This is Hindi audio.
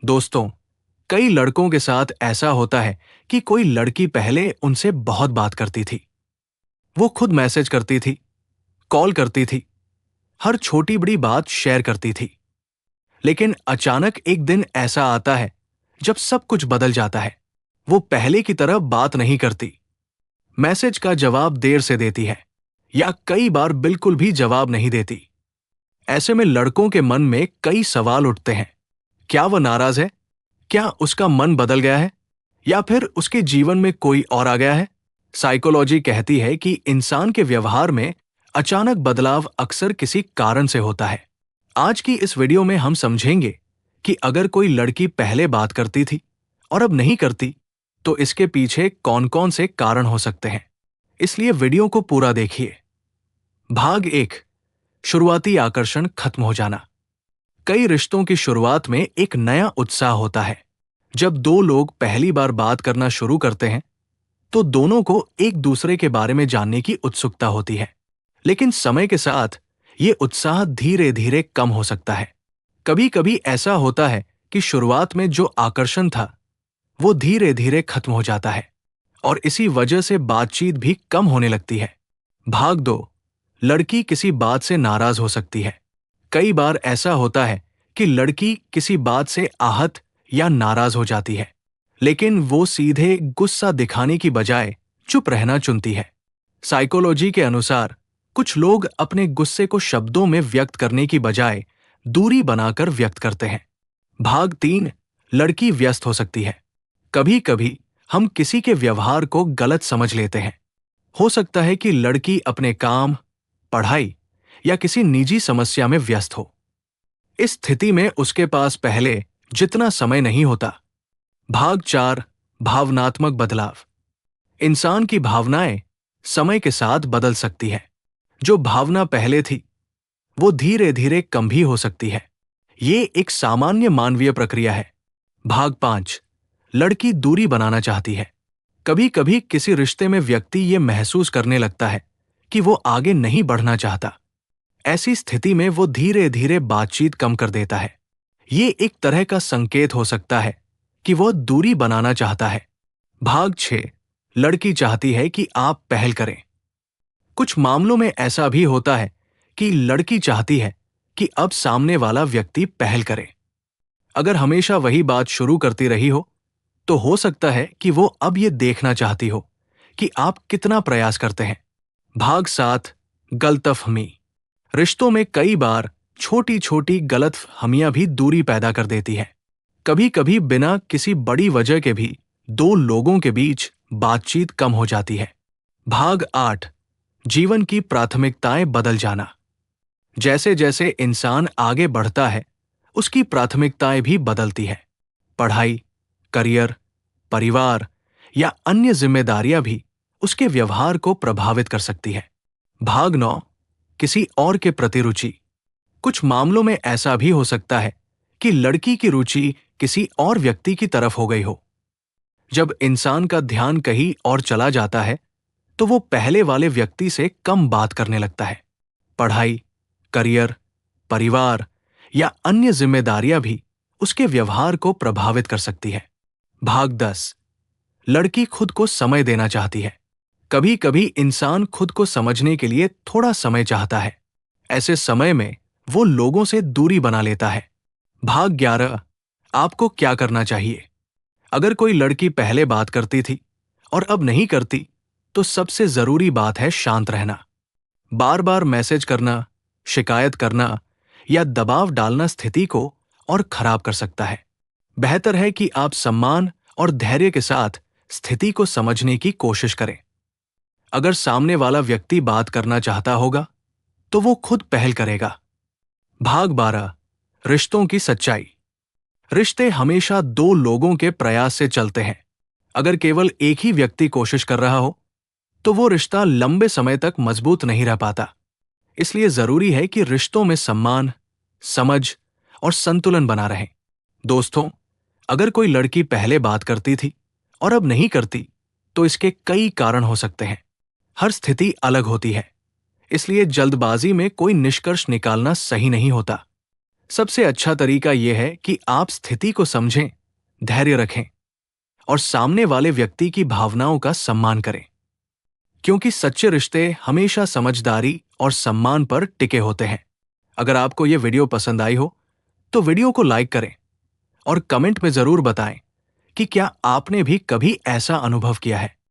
दोस्तों, कई लड़कों के साथ ऐसा होता है कि कोई लड़की पहले उनसे बहुत बात करती थी। वो खुद मैसेज करती थी, कॉल करती थी, हर छोटी बड़ी बात शेयर करती थी। लेकिन अचानक एक दिन ऐसा आता है जब सब कुछ बदल जाता है। वो पहले की तरह बात नहीं करती, मैसेज का जवाब देर से देती है या कई बार बिल्कुल भी जवाब नहीं देती। ऐसे में लड़कों के मन में कई सवाल उठते हैं। क्या वह नाराज है? क्या उसका मन बदल गया है? या फिर उसके जीवन में कोई और आ गया है? साइकोलॉजी कहती है कि इंसान के व्यवहार में अचानक बदलाव अक्सर किसी कारण से होता है। आज की इस वीडियो में हम समझेंगे कि अगर कोई लड़की पहले बात करती थी और अब नहीं करती, तो इसके पीछे कौन-कौन से कारण हो सकते हैं। इसलिए वीडियो को पूरा देखिए। भाग 1, शुरुआती आकर्षण खत्म हो जाना। कई रिश्तों की शुरुआत में एक नया उत्साह होता है। जब दो लोग पहली बार बात करना शुरू करते हैं, तो दोनों को एक दूसरे के बारे में जानने की उत्सुकता होती है। लेकिन समय के साथ ये उत्साह धीरे धीरे कम हो सकता है। कभी कभी ऐसा होता है कि शुरुआत में जो आकर्षण था, वो धीरे धीरे खत्म हो जाता है और इसी वजह से बातचीत भी कम होने लगती है। भाग 2, लड़की किसी बात से नाराज हो सकती है। कई बार ऐसा होता है कि लड़की किसी बात से आहत या नाराज हो जाती है, लेकिन वो सीधे गुस्सा दिखाने की बजाय चुप रहना चुनती है। साइकोलॉजी के अनुसार कुछ लोग अपने गुस्से को शब्दों में व्यक्त करने की बजाय दूरी बनाकर व्यक्त करते हैं। भाग 3, लड़की व्यस्त हो सकती है। कभी कभी हम किसी के व्यवहार को गलत समझ लेते हैं। हो सकता है कि लड़की अपने काम, पढ़ाई या किसी निजी समस्या में व्यस्त हो। इस स्थिति में उसके पास पहले जितना समय नहीं होता। भाग 4, भावनात्मक बदलाव। इंसान की भावनाएं समय के साथ बदल सकती है। जो भावना पहले थी, वो धीरे धीरे कम भी हो सकती है। ये एक सामान्य मानवीय प्रक्रिया है। भाग 5, लड़की दूरी बनाना चाहती है। कभी कभी किसी रिश्ते में व्यक्ति ये महसूस करने लगता है कि वो आगे नहीं बढ़ना चाहता। ऐसी स्थिति में वो धीरे धीरे बातचीत कम कर देता है। ये एक तरह का संकेत हो सकता है कि वो दूरी बनाना चाहता है। भाग 6, लड़की चाहती है कि आप पहल करें। कुछ मामलों में ऐसा भी होता है कि लड़की चाहती है कि अब सामने वाला व्यक्ति पहल करे। अगर हमेशा वही बात शुरू करती रही तो हो सकता है कि वो अब ये देखना चाहती हो कि आप कितना प्रयास करते हैं। भाग 7, गलतफहमी। रिश्तों में कई बार छोटी छोटी गलतफहमियां भी दूरी पैदा कर देती है। कभी कभी बिना किसी बड़ी वजह के भी दो लोगों के बीच बातचीत कम हो जाती है। भाग 8, जीवन की प्राथमिकताएं बदल जाना। जैसे जैसे इंसान आगे बढ़ता है, उसकी प्राथमिकताएं भी बदलती है। पढ़ाई, करियर, परिवार या अन्य जिम्मेदारियां भी उसके व्यवहार को प्रभावित कर सकती है। भाग 9, किसी और के प्रति रुचि। कुछ मामलों में ऐसा भी हो सकता है कि लड़की की रुचि किसी और व्यक्ति की तरफ हो गई हो। जब इंसान का ध्यान कहीं और चला जाता है, तो वो पहले वाले व्यक्ति से कम बात करने लगता है। पढ़ाई, करियर, परिवार या अन्य जिम्मेदारियां भी उसके व्यवहार को प्रभावित कर सकती है। भाग 10, लड़की खुद को समय देना चाहती है। कभी कभी इंसान खुद को समझने के लिए थोड़ा समय चाहता है। ऐसे समय में वो लोगों से दूरी बना लेता है। भाग 11, आपको क्या करना चाहिए। अगर कोई लड़की पहले बात करती थी और अब नहीं करती, तो सबसे जरूरी बात है शांत रहना। बार बार मैसेज करना, शिकायत करना या दबाव डालना स्थिति को और खराब कर सकता है। बेहतर है कि आप सम्मान और धैर्य के साथ स्थिति को समझने की कोशिश करें। अगर सामने वाला व्यक्ति बात करना चाहता होगा, तो वो खुद पहल करेगा। भाग 12, रिश्तों की सच्चाई। रिश्ते हमेशा दो लोगों के प्रयास से चलते हैं। अगर केवल एक ही व्यक्ति कोशिश कर रहा हो, तो वो रिश्ता लंबे समय तक मजबूत नहीं रह पाता। इसलिए जरूरी है कि रिश्तों में सम्मान, समझ और संतुलन बना रहे। दोस्तों, अगर कोई लड़की पहले बात करती थी और अब नहीं करती, तो इसके कई कारण हो सकते हैं। हर स्थिति अलग होती है, इसलिए जल्दबाजी में कोई निष्कर्ष निकालना सही नहीं होता। सबसे अच्छा तरीका यह है कि आप स्थिति को समझें, धैर्य रखें और सामने वाले व्यक्ति की भावनाओं का सम्मान करें, क्योंकि सच्चे रिश्ते हमेशा समझदारी और सम्मान पर टिके होते हैं। अगर आपको यह वीडियो पसंद आई हो तो वीडियो को लाइक करें और कमेंट में जरूर बताएं कि क्या आपने भी कभी ऐसा अनुभव किया है।